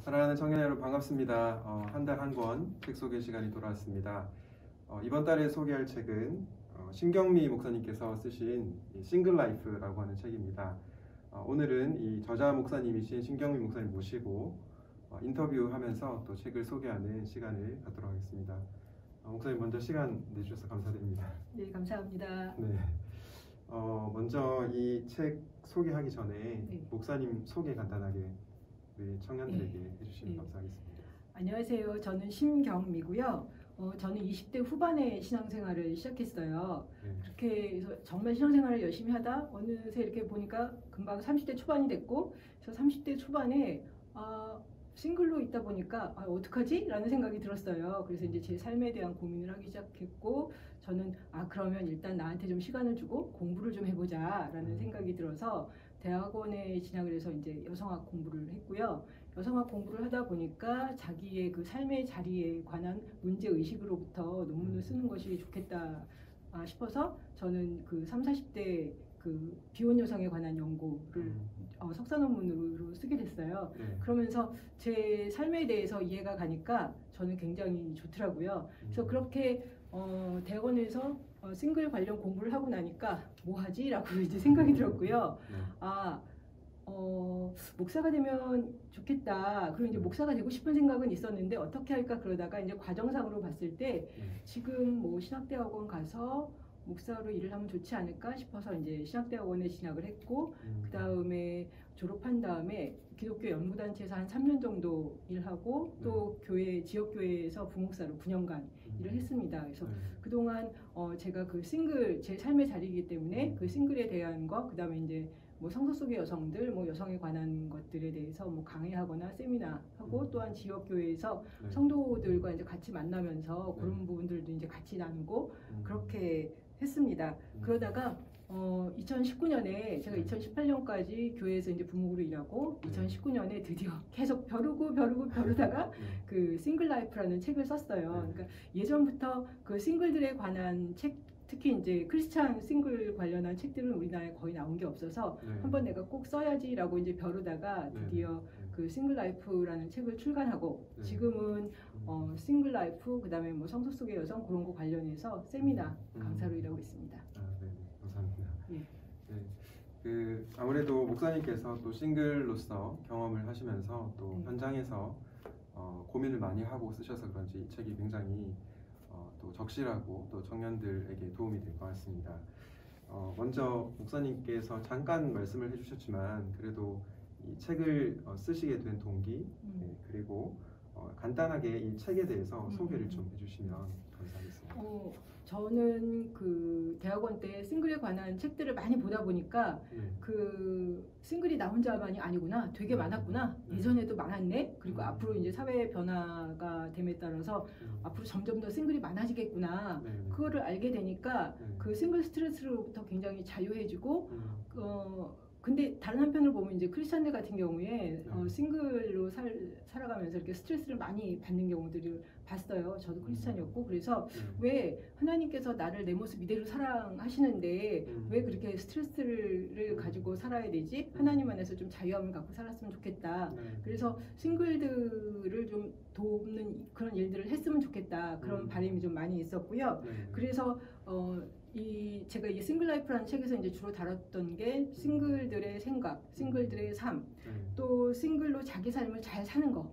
사랑하는 청년 여러분 반갑습니다. 한 달 한 권 책 소개 시간이 돌아왔습니다. 이번 달에 소개할 책은 신경미 목사님께서 쓰신 싱글 라이프라고 하는 책입니다. 오늘은 이 저자 목사님이신 신경미 목사님 모시고 인터뷰하면서 또 책을 소개하는 시간을 갖도록 하겠습니다. 목사님 먼저 시간 내주셔서 감사드립니다. 네, 감사합니다. 네. 먼저 이 책 소개하기 전에 네. 목사님 소개 간단하게 우리 청년들에게 네. 해주시면 네. 감사하겠습니다. 안녕하세요. 저는 심경미고요. 저는 20대 후반에 신앙생활을 시작했어요. 네. 그렇게 해서 정말 신앙생활을 열심히 하다 어느새 이렇게 보니까 금방 30대 초반이 됐고, 그래서 30대 초반에 싱글로 있다 보니까 어떡하지? 라는 생각이 들었어요. 그래서 이제 제 삶에 대한 고민을 하기 시작했고, 저는 그러면 일단 나한테 좀 시간을 주고 공부를 좀 해보자 라는 생각이 들어서 대학원에 진학을 해서 이제 여성학 공부를 했고요. 여성학 공부를 하다 보니까 자기의 그 삶의 자리에 관한 문제 의식으로부터 논문을 쓰는 것이 좋겠다 싶어서 저는 그 30, 40대 그 비혼 여성에 관한 연구를 석사 논문으로 쓰게 됐어요. 네. 그러면서 제 삶에 대해서 이해가 가니까 저는 굉장히 좋더라고요. 그래서 그렇게 대학원에서 싱글 관련 공부를 하고 나니까 뭐 하지? 라고 이제 생각이 들었고요. 네. 목사가 되면 좋겠다. 그리고 이제 목사가 되고 싶은 생각은 있었는데 어떻게 할까 그러다가 이제 과정상으로 봤을 때 지금 뭐 신학대학원 가서 목사로 일을 하면 좋지 않을까 싶어서 이제 신학대학원에 진학을 했고, 그 다음에 졸업한 다음에 기독교 연구단체에서 한 3년 정도 일하고 또 교회 지역교회에서 부목사로 9년간 일을 했습니다. 그래서 그동안 제가 그 싱글 제 삶의 자리이기 때문에 그 싱글에 대한 거, 그 다음에 이제 뭐 성서 속의 여성들, 뭐 여성에 관한 것들에 대해서 뭐 강의하거나 세미나 하고, 또한 지역교회에서 성도들과 이제 같이 만나면서 그런 부분들도 이제 같이 나누고 그렇게 했습니다. 그러다가 2019년에 제가 2018년까지 교회에서 이제 부목으로 일하고 2019년에 드디어 계속 벼르다가 그 싱글 라이프라는 책을 썼어요. 그러니까 예전부터 그 싱글들에 관한 책, 특히 이제 크리스찬 싱글 관련한 책들은 우리나라에 거의 나온 게 없어서 한번 내가 꼭 써야지라고 이제 벼르다가 드디어 그 싱글 라이프라는 책을 출간하고 지금은 싱글 라이프, 그다음에 뭐 성서 속의 여성 그런 거 관련해서 세미나 강사로 일하고 있습니다. 네, 감사합니다. 예. 네, 아무래도 목사님께서 또 싱글로서 경험을 하시면서 또 현장에서 고민을 많이 하고 쓰셔서 그런지 이 책이 굉장히 또 적실하고 또 청년들에게 도움이 될 것 같습니다. 먼저 목사님께서 잠깐 말씀을 해주셨지만 그래도 이 책을 쓰시게 된 동기, 그리고 간단하게 이 책에 대해서 소개를 좀 해주시면 감사하겠습니다. 저는 그 대학원 때 싱글에 관한 책들을 많이 보다 보니까 그 싱글이 나 혼자만이 아니구나, 되게 많았구나, 예전에도 많았네, 그리고 앞으로 이제 사회 변화가 됨에 따라서 앞으로 점점 더 싱글이 많아지겠구나, 그거를 알게 되니까 그 싱글 스트레스로부터 굉장히 자유해지고, 근데 다른 한편으로 보면 이제 크리스찬들 같은 경우에 싱글로 살아가면서 이렇게 스트레스를 많이 받는 경우들을 봤어요. 저도 크리스찬이었고. 그래서 왜 하나님께서 나를 내 모습 이대로 사랑하시는데 왜 그렇게 스트레스를 가지고 살아야 되지? 하나님 안에서 좀 자유함을 갖고 살았으면 좋겠다. 그래서 싱글들을 좀 돕는 그런 일들을 했으면 좋겠다. 그런 바람이 좀 많이 있었고요. 그래서 제가 이 싱글 라이프라는 책에서 이제 주로 다뤘던 게 싱글들의 생각, 싱글들의 삶, 또 싱글로 자기 삶을 잘 사는 거.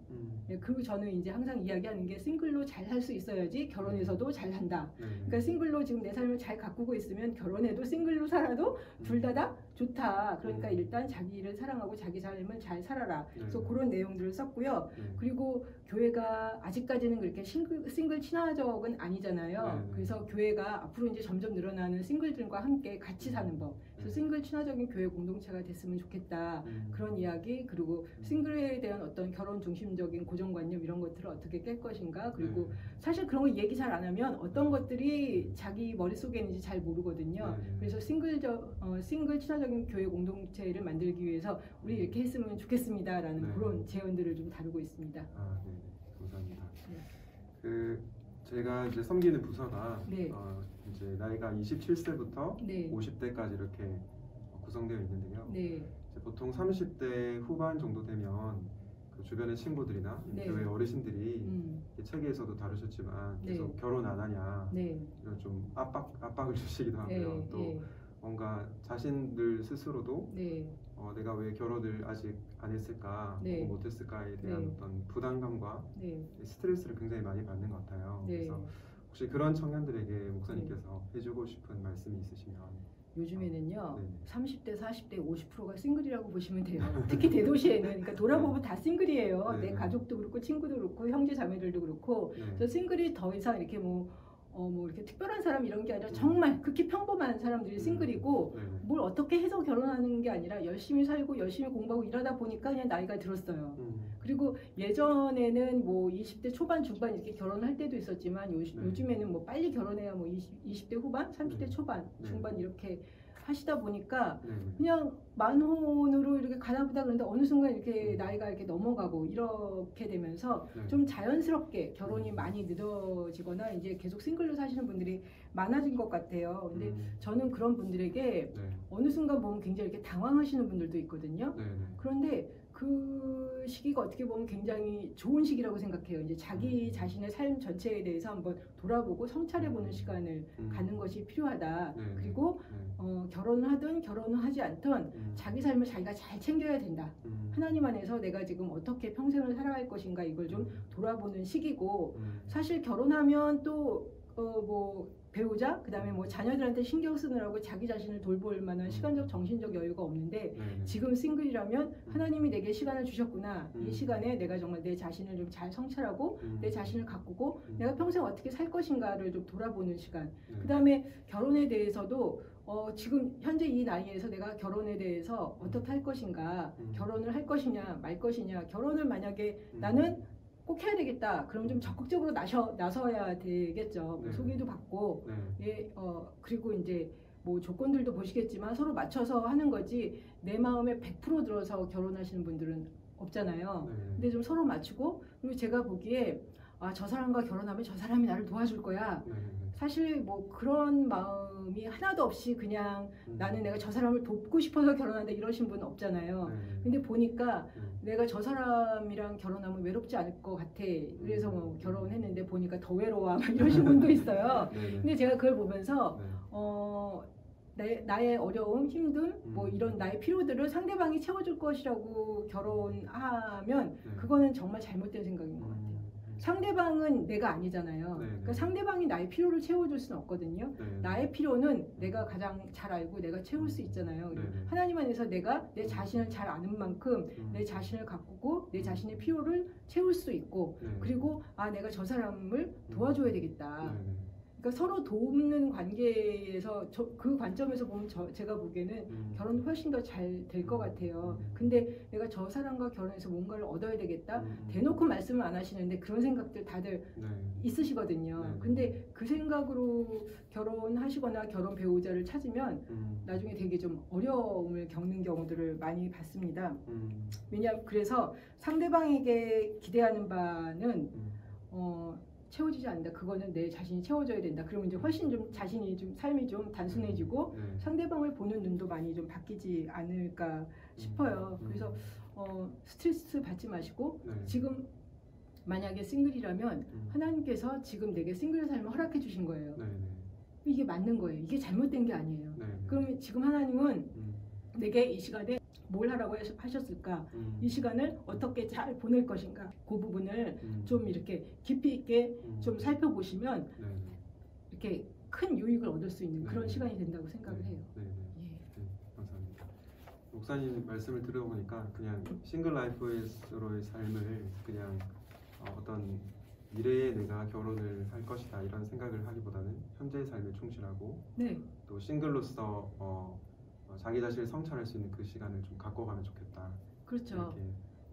그리고 저는 이제 항상 이야기하는 게 싱글로 잘 살 수 있어야지 결혼해서도 잘 산다. 그러니까 싱글로 지금 내 삶을 잘 가꾸고 있으면 결혼해도 싱글로 살아도 둘 다 좋다. 그러니까 일단 자기를 사랑하고 자기 삶을 잘 살아라. 그래서 그런 내용들을 썼고요. 그리고 교회가 아직까지는 그렇게 싱글 친화적은 아니잖아요. 그래서 교회가 앞으로 이제 점점 늘어나는 싱글들과 함께 같이 사는 법. 그래서 싱글 친화적인 교회 공동체가 됐으면 좋겠다. 그런 이야기, 그리고 싱글에 대한 어떤 결혼 중심적인 고정관념 이런 것들을 어떻게 깰 것인가. 그리고 사실 그런 거 얘기 잘 안 하면 어떤 것들이 자기 머릿속에 있는지 잘 모르거든요. 그래서 싱글 친화적인 교회 공동체를 만들기 위해서 우리 이렇게 했으면 좋겠습니다라는 그런 제언들을 좀 다루고 있습니다. 네, 감사합니다. 제가 이제 섬기는 부서가 이제 나이가 27세부터 50대까지 이렇게 구성되어 있는데요. 보통 30대 후반 정도 되면 그 주변의 친구들이나 네. 교회 어르신들이 이 책에서도 다루셨지만 계속 네. 결혼 안 하냐 네. 이런 좀 압박을 주시기도 하고요. 네. 또 네. 뭔가 자신들 스스로도 네. 내가 왜 결혼을 아직 안 했을까, 네. 혹은 못했을까에 대한 네. 어떤 부담감과 네. 스트레스를 굉장히 많이 받는 것 같아요. 네. 그래서 혹시 그런 청년들에게 목사님께서 해주고 싶은 말씀이 있으시면. 요즘에는요, 네. 30대, 40대, 50%가 싱글이라고 보시면 돼요. 특히 대도시에는. 그러니까 돌아보면 다 싱글이에요. 네. 내 가족도 그렇고, 친구도 그렇고, 형제 자매들도 그렇고. 네. 그래서 싱글이 더 이상 이렇게 뭐 이렇게 특별한 사람 이런 게 아니라 정말 극히 평범한 사람들이 싱글이고, 네. 뭘 어떻게 해서 결혼하는 게 아니라 열심히 살고 열심히 공부하고 이러다 보니까 그냥 나이가 들었어요. 그리고 예전에는 뭐 20대 초반 중반 이렇게 결혼할 때도 있었지만 요즘에는 뭐 빨리 결혼해야 뭐 20대 후반, 30대 초반, 중반 이렇게 하시다 보니까 그냥 만혼으로 이렇게 가나보다 그런데 어느 순간 이렇게 나이가 이렇게 넘어가고 이렇게 되면서 좀 자연스럽게 결혼이 많이 늦어지거나 이제 계속 싱글로 사시는 분들이 많아진 것 같아요. 근데 저는 그런 분들에게 어느 순간 보면 굉장히 이렇게 당황하시는 분들도 있거든요. 그런데 그 시기가 어떻게 보면 굉장히 좋은 시기라고 생각해요. 이제 자기 자신의 삶 전체에 대해서 한번 돌아보고 성찰해보는 시간을 갖는 것이 필요하다. 그리고 결혼을 하든 결혼을 하지 않든 자기 삶을 자기가 잘 챙겨야 된다. 하나님 안에서 내가 지금 어떻게 평생을 살아갈 것인가 이걸 좀 돌아보는 시기고, 사실 결혼하면 또 뭐 배우자, 그 다음에 뭐 자녀들한테 신경 쓰느라고 자기 자신을 돌볼 만한 시간적 정신적 여유가 없는데, 지금 싱글이라면 하나님이 내게 시간을 주셨구나. 이 시간에 내가 정말 내 자신을 좀 잘 성찰하고 내 자신을 가꾸고 내가 평생 어떻게 살 것인가를 좀 돌아보는 시간. 그 다음에 결혼에 대해서도 지금 현재 이 나이에서 내가 결혼에 대해서 어떻게 할 것인가, 결혼을 할 것이냐 말 것이냐, 결혼을 만약에 나는 꼭 해야 되겠다. 그럼 좀 적극적으로 나서야 되겠죠. 뭐 소개도 받고, 그리고 이제 뭐 조건들도 보시겠지만 서로 맞춰서 하는 거지 내 마음에 100% 들어서 결혼하시는 분들은 없잖아요. 근데 좀 서로 맞추고, 그리고 제가 보기에 저 사람과 결혼하면 저 사람이 나를 도와줄 거야. 사실 뭐 그런 마음이 하나도 없이 그냥 나는 내가 저 사람을 돕고 싶어서 결혼한다 이러신 분은 없잖아요. 근데 보니까 내가 저 사람이랑 결혼하면 외롭지 않을 것 같아. 그래서 뭐 결혼했는데 보니까 더 외로워. 이러신 분도 있어요. 근데 제가 그걸 보면서 나의 어려움, 힘듦, 뭐 이런 나의 필요들을 상대방이 채워줄 것이라고 결혼하면 그거는 정말 잘못된 생각인 것 같아요. 상대방은 내가 아니잖아요. 그러니까 상대방이 나의 필요를 채워줄 수는 없거든요. 나의 필요는 내가 가장 잘 알고 내가 채울 수 있잖아요. 하나님 안에서 내가 내 자신을 잘 아는 만큼 내 자신을 가꾸고 내 자신의 필요를 채울 수 있고, 그리고 내가 저 사람을 도와줘야 되겠다. 그러니까 서로 돕는 관계에서 그 관점에서 보면 제가 보기에는 결혼이 훨씬 더 잘 될 것 같아요. 근데 내가 저 사람과 결혼해서 뭔가를 얻어야 되겠다. 대놓고 말씀을 안 하시는데 그런 생각들 다들 있으시거든요. 근데 그 생각으로 결혼하시거나 결혼 배우자를 찾으면 나중에 되게 좀 어려움을 겪는 경우들을 많이 봤습니다. 왜냐하면 그래서 상대방에게 기대하는 바는 채워지지 않는다. 그거는 내 자신이 채워줘야 된다. 그러면 이제 훨씬 좀 자신이 좀 삶이 좀 단순해지고 상대방을 보는 눈도 많이 좀 바뀌지 않을까 싶어요. 그래서 스트레스 받지 마시고 지금 만약에 싱글이라면 하나님께서 지금 내게 싱글의 삶을 허락해 주신 거예요. 이게 맞는 거예요. 이게 잘못된 게 아니에요. 그러면 지금 하나님은 내게 이 시간에 뭘 하라고 하셨을까? 이 시간을 어떻게 잘 보낼 것인가? 그 부분을 좀 이렇게 깊이 있게 좀 살펴보시면 이렇게 큰 유익을 얻을 수 있는 그런 시간이 된다고 생각을 해요. 감사합니다. 목사님 말씀을 들어보니까 그냥 싱글 라이프로의 삶을 그냥 어떤 미래에 내가 결혼을 할 것이다 이런 생각을 하기보다는 현재의 삶에 충실하고 또 싱글로서 자기 자신을 성찰할 수 있는 그 시간을 좀 갖고 가면 좋겠다. 그렇죠.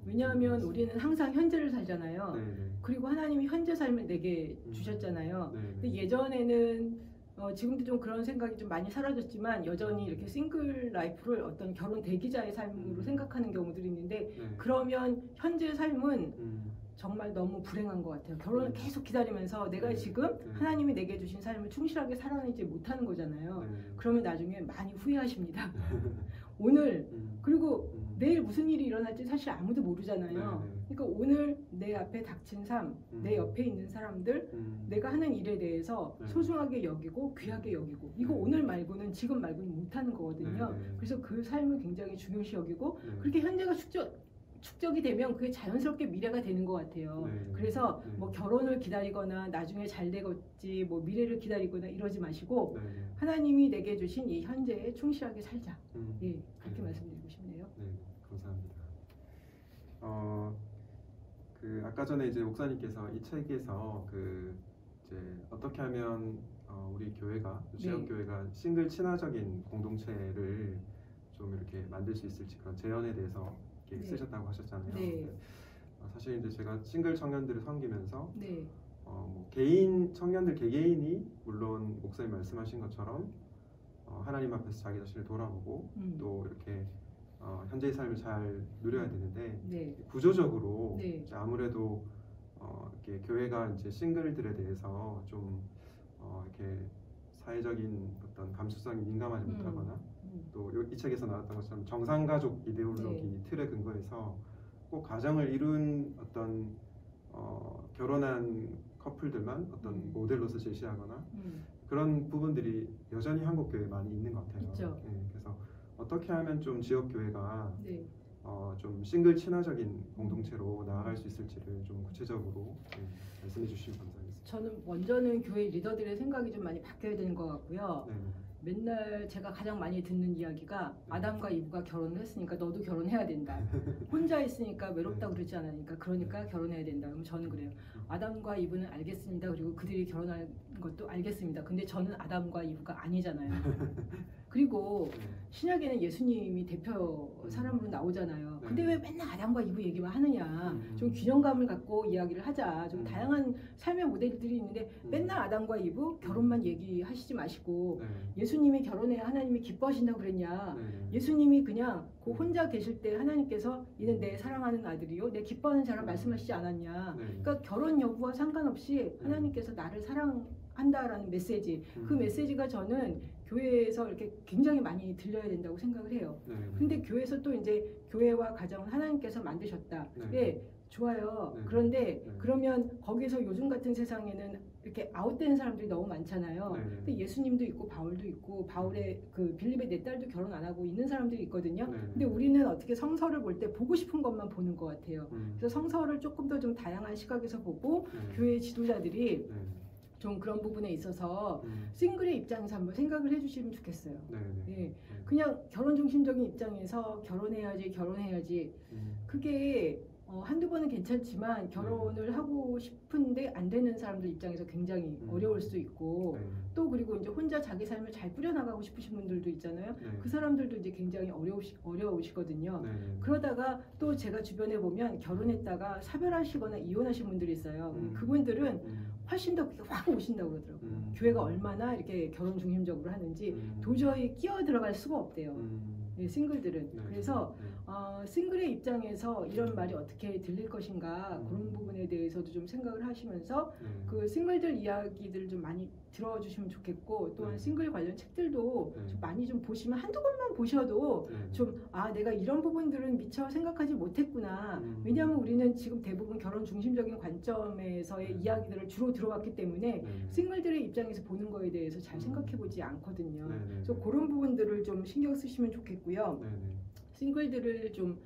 왜냐하면 우리는 항상 현재를 살잖아요. 그리고 하나님이 현재 삶을 내게 주셨잖아요. 근데 예전에는 지금도 좀 그런 생각이 좀 많이 사라졌지만 여전히 이렇게 싱글 라이프를 어떤 결혼 대기자의 삶으로 생각하는 경우들이 있는데 그러면 현재 삶은 정말 너무 불행한 것 같아요. 결혼을 계속 기다리면서 내가 지금 하나님이 내게 주신 삶을 충실하게 살아내지 못하는 거잖아요. 그러면 나중에 많이 후회하십니다. 오늘 그리고 내일 무슨 일이 일어날지 사실 아무도 모르잖아요. 그러니까 오늘 내 앞에 닥친 삶, 내 옆에 있는 사람들, 내가 하는 일에 대해서 소중하게 여기고 귀하게 여기고 이거 오늘 말고는 지금 말고는 못하는 거거든요. 그래서 그 삶을 굉장히 중요시 여기고 그렇게 현재가 축적이 되면 그게 자연스럽게 미래가 되는 것 같아요. 그래서 뭐 결혼을 기다리거나 나중에 잘 되겠지 뭐 미래를 기다리거나 이러지 마시고 하나님이 내게 주신 이 현재에 충실하게 살자. 예, 그렇게 말씀드리고 싶네요. 네, 감사합니다. 그 아까 전에 이제 목사님께서 이 책에서 그 이제 어떻게 하면 우리 교회가 지역 교회가 싱글 친화적인 공동체를 좀 이렇게 만들 수 있을지 그런 제언에 대해서 쓰셨다고 하셨잖아요. 사실 이제 제가 싱글 청년들을 섬기면서 뭐 개인 청년들 개개인이 물론 목사님 말씀하신 것처럼 하나님 앞에서 자기 자신을 돌아보고 또 이렇게 현재의 삶을 잘 누려야 되는데 구조적으로 이제 아무래도 이렇게 교회가 이제 싱글들에 대해서 좀 이렇게 사회적인 어떤 감수성이 민감하지 못하거나 또 이 책에서 나왔던 것처럼 정상가족 이데올로기 틀에 근거해서 꼭 가정을 이룬 어떤 결혼한 커플들만 어떤 모델로서 제시하거나 그런 부분들이 여전히 한국 교회에 많이 있는 것 같아요. 그래서 어떻게 하면 좀 지역 교회가 좀 싱글 친화적인 공동체로 나아갈 수 있을지를 좀 구체적으로 말씀해 주시면 감사하겠습니다. 저는 먼저는 교회 리더들의 생각이 좀 많이 바뀌어야 되는 것 같고요. 맨날 제가 가장 많이 듣는 이야기가 아담과 이브가 결혼을 했으니까 너도 결혼해야 된다. 혼자 있으니까 외롭다고 그러지 않으니까 그러니까 결혼해야 된다. 그럼 저는 그래요. 아담과 이브는 알겠습니다. 그리고 그들이 결혼할 것도 알겠습니다. 근데 저는 아담과 이브가 아니잖아요. 그리고 신약에는 예수님이 대표 사람으로 나오잖아요. 근데 왜 맨날 아담과 이브 얘기만 하느냐. 좀 균형감을 갖고 이야기를 하자. 좀 다양한 삶의 모델들이 있는데 맨날 아담과 이브 결혼만 얘기하시지 마시고 예수님이 결혼해야 하나님이 기뻐하신다고 그랬냐. 예수님이 그냥 그 혼자 계실 때 하나님께서 이는 내 사랑하는 아들이요 내 기뻐하는 자라 말씀하시지 않았냐. 그러니까 결혼 여부와 상관없이 하나님께서 나를 사랑한다라는 메시지. 그 메시지가 저는 교회에서 이렇게 굉장히 많이 들려야 된다고 생각을 해요. 근데 교회에서 또 이제 교회와 가정은 하나님께서 만드셨다. 좋아요. 그런데 그러면 거기서 요즘 같은 세상에는 이렇게 아웃되는 사람들이 너무 많잖아요. 근데 예수님도 있고 바울도 있고 바울의 그 빌립의 내 딸도 결혼 안 하고 있는 사람들이 있거든요. 근데 우리는 어떻게 성서를 볼 때 보고 싶은 것만 보는 것 같아요. 그래서 성서를 조금 더 좀 다양한 시각에서 보고 교회 지도자들이 좀 그런 부분에 있어서 싱글의 입장에서 한번 생각을 해주시면 좋겠어요. 그냥 결혼 중심적인 입장에서 결혼해야지 그게 한두 번은 괜찮지만 결혼을 하고 싶은데 안 되는 사람들 입장에서 굉장히 어려울 수 있고 또 그리고 이제 혼자 자기 삶을 잘 꾸려나가고 싶으신 분들도 있잖아요. 그 사람들도 이제 굉장히 어려우시거든요. 그러다가 또 제가 주변에 보면 결혼했다가 사별하시거나 이혼하신 분들이 있어요. 그분들은 훨씬 더 확 오신다고 그러더라고요. 교회가 얼마나 이렇게 결혼 중심적으로 하는지 도저히 끼어 들어갈 수가 없대요. 싱글들은. 그래서 싱글의 입장에서 이런 말이 어떻게 들릴 것인가 그런 부분에 대해서도 좀 생각을 하시면서 그 싱글들 이야기들을 좀 많이 들어주시면 좋겠고 또한 싱글 관련 책들도 좀 많이 좀 보시면 한두 권만 보셔도 좀 내가 이런 부분들은 미처 생각하지 못했구나. 왜냐하면 우리는 지금 대부분 결혼 중심적인 관점에서의 이야기들을 주로 들어왔기 때문에 싱글들의 입장에서 보는 거에 대해서 잘 생각해보지 않거든요. 그래서 그런 부분들을 좀 신경 쓰시면 좋겠고요. 싱글들을 좀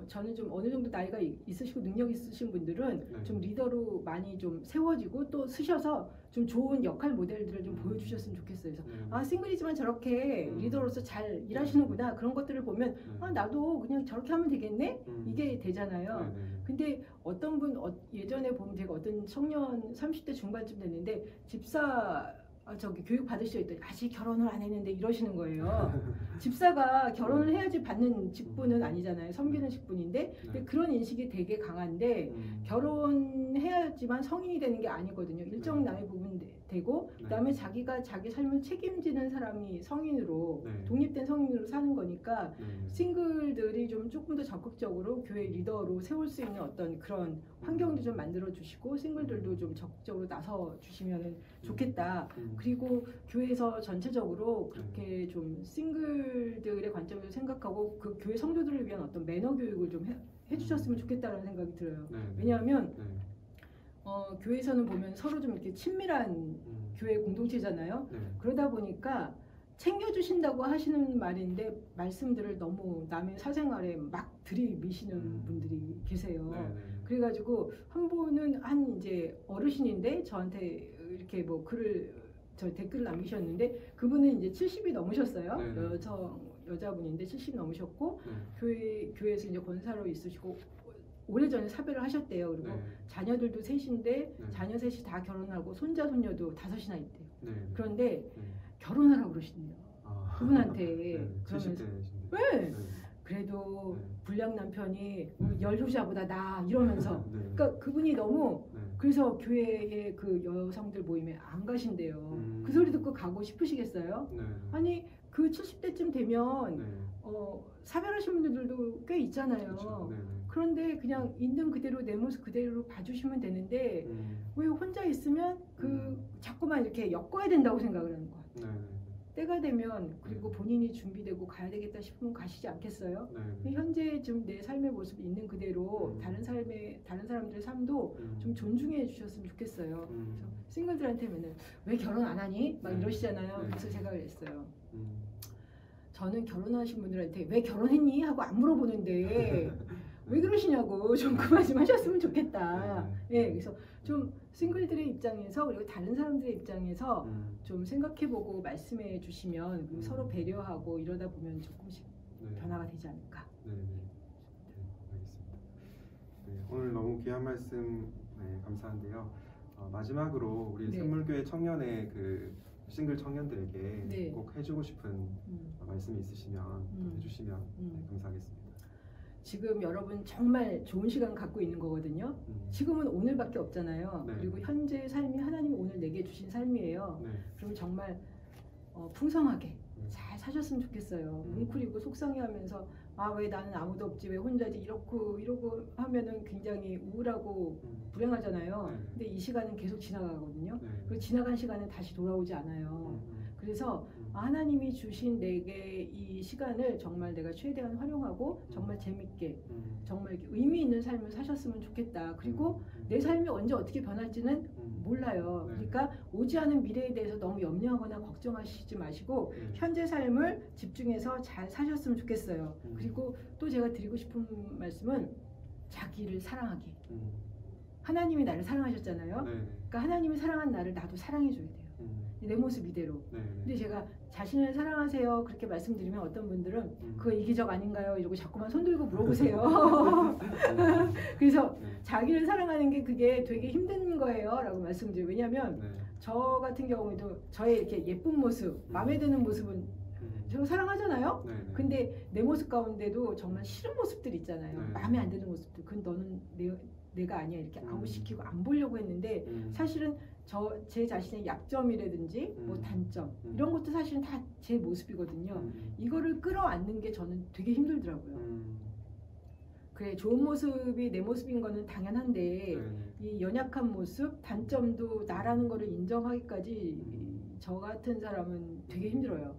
저는 좀 어느 정도 나이가 있으시고 능력 있으신 분들은 좀 리더로 많이 좀 세워지고 또 쓰셔서 좀 좋은 역할 모델들을 좀 보여주셨으면 좋겠어요. 그래서 싱글이지만 저렇게 리더로서 잘 일하시는구나 그런 것들을 보면 나도 그냥 저렇게 하면 되겠네 이게 되잖아요. 근데 어떤 분 예전에 보면 제가 어떤 청년 30대 중반쯤 됐는데 집사 저기 교육 받으시죠 했더니 아직 결혼을 안 했는데 이러시는 거예요. 집사가 결혼을 해야지 받는 직분은 아니잖아요. 섬기는 직분인데 근데 그런 인식이 되게 강한데 결혼해야지만 성인이 되는 게 아니거든요. 일정 나이 부분 되고 그다음에 자기가 자기 삶을 책임지는 사람이 성인으로 독립된 성인으로 사는 거니까 싱글들이 좀 조금 더 적극적으로 교회 리더로 세울 수 있는 어떤 그런 환경도 좀 만들어 주시고 싱글들도 좀 적극적으로 나서 주시면 좋겠다. 그리고 교회에서 전체적으로 그렇게 좀 싱글들의 관점에서 생각하고 그 교회 성도들을 위한 어떤 매너 교육을 좀 해주셨으면 좋겠다는 생각이 들어요. 왜냐하면 교회에서는 보면 서로 좀 이렇게 친밀한 교회 공동체잖아요. 그러다 보니까 챙겨주신다고 하시는 말인데 말씀들을 너무 남의 사생활에 막 들이미시는 분들이 계세요. 그래가지고 한 분은 이제 어르신인데 저한테 이렇게 뭐 댓글을 남기셨는데 그분은 이제 70이 넘으셨어요. 여자분인데 70 넘으셨고 교회에서 이제 권사로 있으시고 오래전에 사별을 하셨대요. 그리고 자녀들도 셋인데 자녀 셋이 다 결혼하고 손자 손녀도 5이나 있대요. 그런데 결혼하라고 그러시네요. 그분한테. 그러면서 왜? 그래도 불량 남편이 열효자보다 나아 이러면서 그러니까 그분이 너무 그래서 교회의 그 여성들 모임에 안 가신대요. 그 소리 듣고 가고 싶으시겠어요? 아니 그 70대쯤 되면 사별하신 분들도 꽤 있잖아요. 그런데 그냥 있는 그대로 내 모습 그대로 봐주시면 되는데 왜 혼자 있으면 자꾸만 이렇게 엮어야 된다고 생각을 하는 거야. 때가 되면 그리고 본인이 준비되고 가야 되겠다 싶으면 가시지 않겠어요? 현재 좀 내 삶의 모습이 있는 그대로 다른 사람들의 삶도 좀 존중해 주셨으면 좋겠어요. 그래서 싱글들한테 맨날 왜 결혼 안 하니? 막 이러시잖아요. 그래서 제가 그랬어요. 저는 결혼하신 분들한테 왜 결혼했니? 하고 안 물어보는데 왜 그러시냐고 좀 그 말씀 하셨으면 좋겠다. 그래서 좀 싱글들의 입장에서 그리고 다른 사람들의 입장에서 좀 생각해보고 말씀해 주시면 그리고 서로 배려하고 이러다 보면 조금씩 변화가 되지 않을까. 알겠습니다. 오늘 너무 귀한 말씀 감사한데요. 마지막으로 우리 샘물교회 청년의 그 싱글 청년들에게 꼭 해주고 싶은 말씀이 있으시면 해주시면 감사하겠습니다. 지금 여러분 정말 좋은 시간 갖고 있는 거거든요. 지금은 오늘밖에 없잖아요. 그리고 현재 삶이 하나님이 오늘 내게 주신 삶이에요. 그러면 정말 풍성하게 잘 사셨으면 좋겠어요. 뭉클이고 속상해하면서 왜 나는 아무도 없지, 왜 혼자지, 이러고 하면은 굉장히 우울하고 불행하잖아요. 근데 이 시간은 계속 지나가거든요. 그리고 지나간 시간은 다시 돌아오지 않아요. 그래서 하나님이 주신 내게 이 시간을 정말 내가 최대한 활용하고 정말 재밌게 정말 의미 있는 삶을 사셨으면 좋겠다. 그리고 내 삶이 언제 어떻게 변할지는 몰라요. 그러니까 오지 않은 미래에 대해서 너무 염려하거나 걱정하시지 마시고 현재 삶을 집중해서 잘 사셨으면 좋겠어요. 그리고 또 제가 드리고 싶은 말씀은 자기를 사랑하기. 하나님이 나를 사랑하셨잖아요. 그러니까 하나님이 사랑한 나를 나도 사랑해줘야 돼요. 내 모습 이대로. 근데 제가 자신을 사랑하세요 그렇게 말씀드리면 어떤 분들은 그거 이기적 아닌가요? 이러고 자꾸만 손 들고 물어보세요. 그래서 자기를 사랑하는 게 그게 되게 힘든 거예요 라고 말씀드려요. 왜냐하면 저 같은 경우에도 저의 이렇게 예쁜 모습, 마음에 드는 모습은 제가 사랑하잖아요. 근데 내 모습 가운데도 정말 싫은 모습들 있잖아요. 마음에 안 드는 모습들. 그건 너는 내가 아니야 이렇게 아웃시키고 안 보려고 했는데 사실은 제 자신의 약점이라든지 뭐 단점 이런 것도 사실은 다 제 모습이거든요. 이거를 끌어안는 게 저는 되게 힘들더라고요. 그래 좋은 모습이 내 모습인 거는 당연한데 이 연약한 모습, 단점도 나라는 거를 인정하기까지 저 같은 사람은 되게 힘들어요.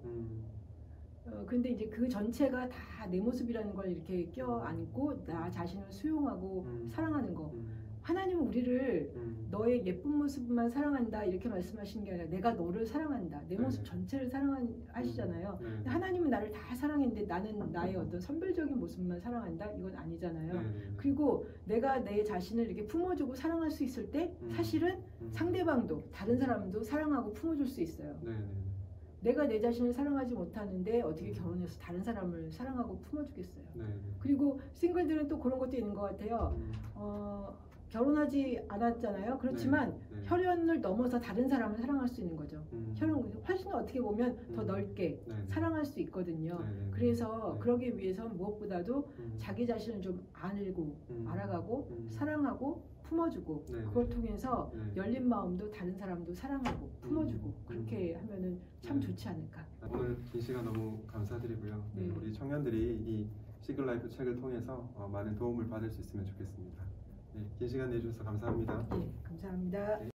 근데 이제 그 전체가 다 내 모습이라는 걸 이렇게 껴안고 나 자신을 수용하고 사랑하는 거. 하나님은 우리를 너의 예쁜 모습만 사랑한다 이렇게 말씀하시는 게 아니라 내가 너를 사랑한다. 내 모습 전체를 사랑하시잖아요. 근데 하나님은 나를 다 사랑했는데 나는 나의 어떤 선별적인 모습만 사랑한다? 이건 아니잖아요. 그리고 내가 내 자신을 이렇게 품어주고 사랑할 수 있을 때 사실은 상대방도 다른 사람도 사랑하고 품어줄 수 있어요. 내가 내 자신을 사랑하지 못하는데 어떻게 결혼해서 다른 사람을 사랑하고 품어주겠어요. 그리고 싱글들은 또 그런 것도 있는 것 같아요. 결혼하지 않았잖아요. 그렇지만 혈연을 넘어서 다른 사람을 사랑할 수 있는 거죠. 혈연 훨씬 어떻게 보면 더 넓게 사랑할 수 있거든요. 그래서 그러기 위해서 무엇보다도 자기 자신을 좀 알아가고 사랑하고 품어주고 그걸 통해서 열린 마음도 다른 사람도 사랑하고 품어주고 그렇게 하면은 참 좋지 않을까. 오늘 긴 시간 너무 감사드리고요. 우리 청년들이 이 싱글라이프 책을 통해서 많은 도움을 받을 수 있으면 좋겠습니다. 긴 시간 내주셔서 감사합니다. 감사합니다.